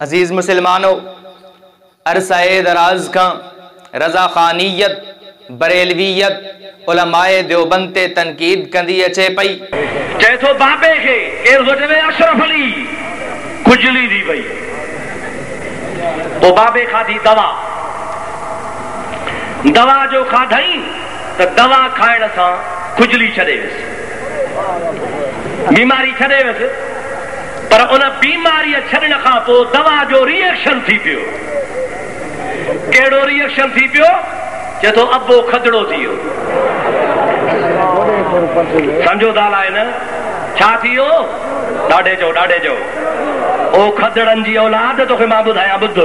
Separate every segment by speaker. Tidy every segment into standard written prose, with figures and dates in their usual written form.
Speaker 1: अजीज मुसलमानों, अरसाए दराज का रजा खानियत, बरेलवियत, उलमाए देवबंद ते तनकीद कंदी अचे पई।
Speaker 2: चए थो बाबे खे अशरफ अली खुजली दी वई, तो बाबे खाधी दवा, दवा जो खाधई तो दवा खाइण सां खुजली छॾे वियसि, बीमारी छॾे वियसि। पर उन बीमारी छॾण खां पोइ दवा जो रिएक्शन थी पियो। कहिड़ो रिएक्शन थी पियो? चए थो अबो खदड़ो थी वियो। सम्झो ॻाल्हि आहे न? छा थी वियो? ॾाढे जो ओ खदड़नि जी औलाद तोखे मां ॿुधायां, ॿुध।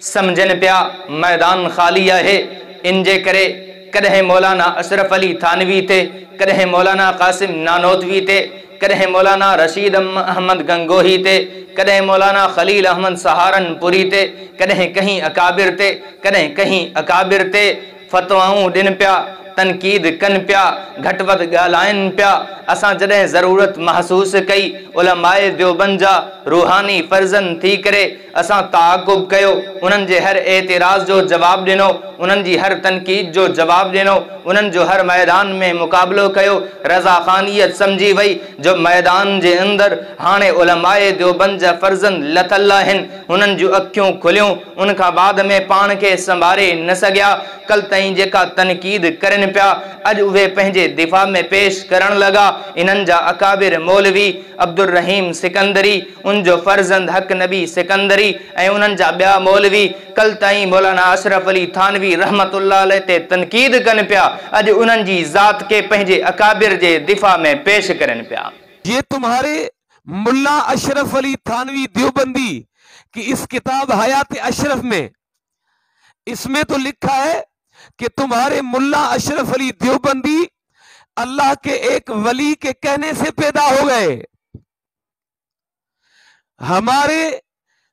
Speaker 1: समझन पिया मैदान खाली है, इनजे करे कदें मौलाना अशरफ अली थानवी थे, कदें मौलाना कासिम नानोतवी थे, कदें मौलाना रशीद अहमद गंगोही थे, कदें मौलाना खलील अहमद सहारनपुरी थे, कदें कहीं अकाबिर थे, कदें कहीं अकाबिर थे फतवाऊं ॾिन पिया, तनकीद कन पिया, घट वध ॻाल्हाइनि पिया। असां जॾहिं ज़रूरत महसूस कई उलमाए देवबंद जा रूहानी फर्ज़न थी करे असां ताक़ुब कयो, उन्हनि जे हर एतिराज़ जो जवाब ॾिनो, उन्हनि जी हर तनकीद जो जवाब ॾिनो, उन्हनि जो हर मैदान में मुक़ाबलो कयो। रज़ा ख़ानियत समझी वई जो मैदान जे अंदर हाणे उलमाए देवबंद जा फर्ज़न लथल आहिनि, उन्हनि जूं अखियूं खुलियूं, उनखां बाद में पाण खे संभारे न सघिया। कल ताईं जेका तनकीद करनि पिया, अॼु उहे पंहिंजे दिफ़ा में पेश करण लॻा। इन्हनि जा अकाबिर मौलवी अब्दुल रहीम सिकंदरी, उन जो फर्जंद हक नबी सिकंदरी ऐं उन्हनि जा ॿिया मौलवी कल ताईं मौलाना अशरफ अली थानवी रहमतुल्लाह अलैह ते तनकीद कनि पिया, अॼु उन्हनि जी ज़ात के पंहिंजे अकाबिर जे दिफ़ा में पेश करनि पिया।
Speaker 3: ये तुम्हारे मुल्ला अशरफ अली थानवी देवबंदी की इस किताब हयात अशरफ में, इसमें तो लिखा है कि तुम्हारे मुल्ला अशरफ अली देवबंदी अल्लाह के एक वली के कहने से पैदा हो गए। हमारे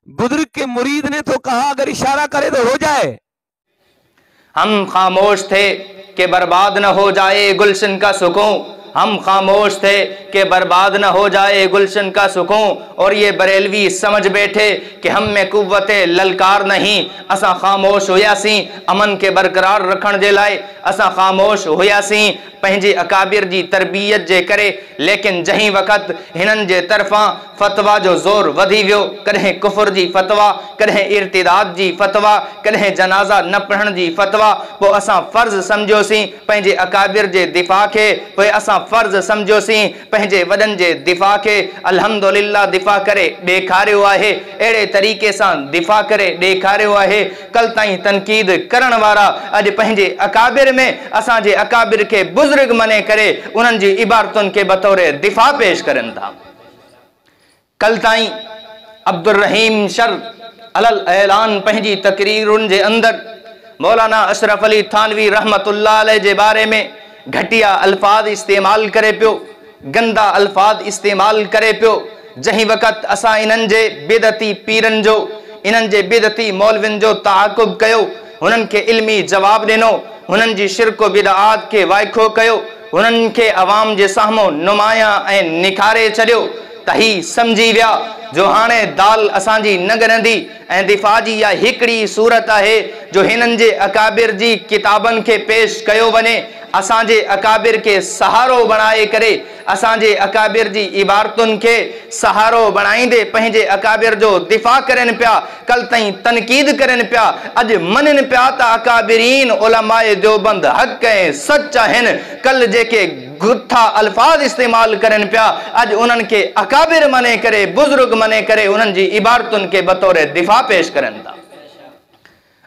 Speaker 3: बुजुर्ग के मुरीद ने तो कहा अगर इशारा करे तो हो जाए।
Speaker 1: हम खामोश थे कि बर्बाद न हो जाए गुलशन का सुकून, हम खामोश थे कि बर्बाद न हो जाए गुलशन का सुकून, और ये बरेलवी समझ बैठे कि हम में कुव्वते ललकार नहीं। असा खामोश हुयासीं अमन के बरकरार रखण जे लाइ, असा खामोश हुयासीं पंहिंजे अकाबिर जी तरबियत जे करे, लेकिन जहीं वक़्त हिननि जे तरफ़ां फतवा जो ज़ोर वधी वियो, कॾहिं कुफ़र जी फतवा, कॾहिं इर्तिदाद जी फतवा, कॾहिं जनाज़ा न पढ़ण जी फतवा, पोइ असां फ़र्ज़ सम्झोसीं पंहिंजे अकाबिर जे दिफ़ा खे, पोइ असां फ़र्ज़ सम्झोसीं पंहिंजे वॾनि जे दिफ़ा खे। अल्हम्दुलिल्लाह दिफ़ा करे ॾेखारियो आहे, अहिड़े तरीक़े सां दिफ़ा करे ॾेखारियो आहे। कल ताईं तनकीद करण वारा अॼु पंहिंजे अकाबिर में असांजे अकाबिर खे बुज़ुर्ग मने करे उन्हनि जी इबारतुनि के बतौर दिफ़ा पेश करनि था। कल ताईं अब्दुल रहीम शर अलल ऐलान पंहिंजी तकरीरुनि जे अंदर मौलाना अशरफ अली थानवी रहमतुल्लाह अलैह जे बारे में घटिया अल्फाज इस्तेमाल करे पियो, गंदा अल्फाज इस्तेमाल करे पियो। जहीं वक़्त असां इन्हनि जे बिदती पीरनि जो, इन्हनि जे बिदती मौलविन जो ताक़ुब कयो, हुननि खे इल्मी जवाब ॾिनो, हुननि जी शिरक बिदआत खे वाइखो कयो, हुननि खे अवाम जे साम्हूं नुमायां ऐं निखारे छॾियो, त ही समझी विया जो हाणे दाल असांजी न ॻरंदी ऐं दिफ़ा जी इहा हिकिड़ी सूरत आहे जो हिननि जे अकाबिर जी किताबनि खे पेश कयो वञे। असांजे अकाबिर के सहारो बणाए करे, असांजे अकाबिर जी इबारतुनि के सहारो बणाईंदे पंहिंजे अकाबिर जो दिफ़ा करनि पिया, कल ताईं तनकीद करनि पिया, अॼु मञनि पिया त अकाबिरीन उलमाए देवबंद हक़ ऐं सच आहिनि। कल जेके गुथा अल्फाज इस्तेमाल करनि पिया, अॼु उन्हनि खे अकाबिर मने करे, बुज़ुर्ग मने करे उन्हनि जी इबारतुनि के बतौर दिफ़ा पेश करनि था।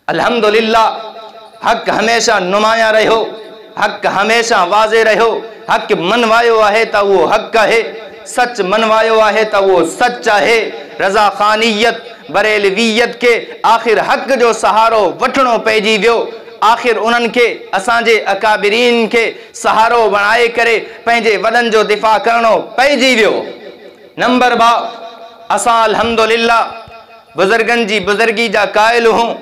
Speaker 1: अल्हम्दुलिल्लाह हक़ हमेशा नुमाया रहियो, हक़ हमेशा वाज़े रहियो। हक़ मनवायो आहे त उहो हक़ आहे, सच मनवायो आहे त उहो सच आहे। रज़ा ख़ानियत बरेलवियत के आख़िर हक़ जो सहारो वठणो पइजी वियो, आख़िर उन्हनि खे असांजे अकाबिरीन खे सहारो बणाए करे पंहिंजे वॾनि जो दिफ़ा करणो पइजी वियो। नंबर 2, असां अल्हम्दुलिल्लाह बुज़ुर्गनि जी बुज़ुर्गी जा क़ाइल हूं,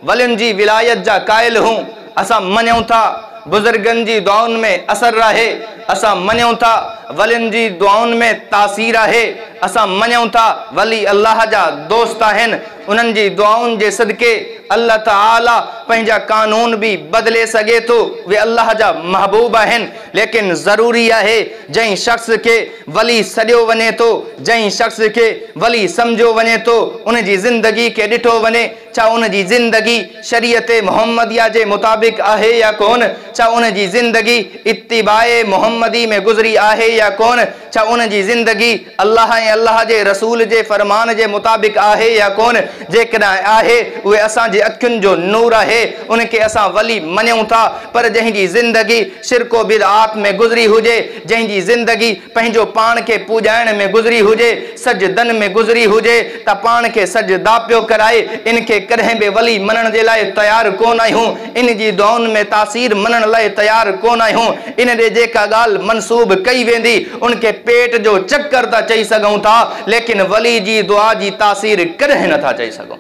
Speaker 1: वलियुनि जी विलायत जा क़ाइल हूं। असां मञूं था बुजुर्गन जी दुआउनि में असर रहे, असां मञूं था वलियुनि जी दुआउनि में तासीर आहे, असां मञूं था वली अल्लाह जा दोस्त आहिनि, उन्हनि जी दुआउनि जे सदके अल्लाह ताला पंहिंजा कानून भी बदले सके तो, वे अल्लाह जा महबूब आहिनि। लेकिन ज़रूरी आहे जंहिं शख्स के वली सॾियो वञे तो, जंहिं शख्स के वली सम्झो वञे तो, उन जी ज़िंदगी के ॾिठो वञे छा उन जी ज़िंदगी शरीयत मुहम्मदिया जे मुताबिक आहे या कोन, छा उन जी ज़िंदगी इत्तिबाए मुहम्मदी में गुज़री आहे या कोन, छा उन जी ज़िंदगी अल्लाह ऐं अल्लाह जे रसूल जे फरमान जे मुताबिक आहे या कोन। जेकॾहिं आहे उहे असांजे अखियुनि जो नूर आहे, उनखे असां वली मञूं था, पर जंहिंजी ज़िंदगी शिरको बिदआत में गुज़री हुजे, जंहिंजी ज़िंदगी पंहिंजो पाण खे पूॼाइण में गुज़री हुजे, सजदन में गुज़री हुजे, त पाण खे सजदा पियो कराए, इनखे कॾहिं बि वली मञण जे लाइ तयारु कोन आहियूं, इन जी दुआउनि में तासीर मञण लाइ तयारु कोन आहियूं। इन ॾे जेका ॻाल्हि मनसूब कई वेंदी उनखे पेट जो चक्कर था चई सघूं था, लेकिन वली जी दुआ जी तासीर कॾहिं नथा चई सघूं।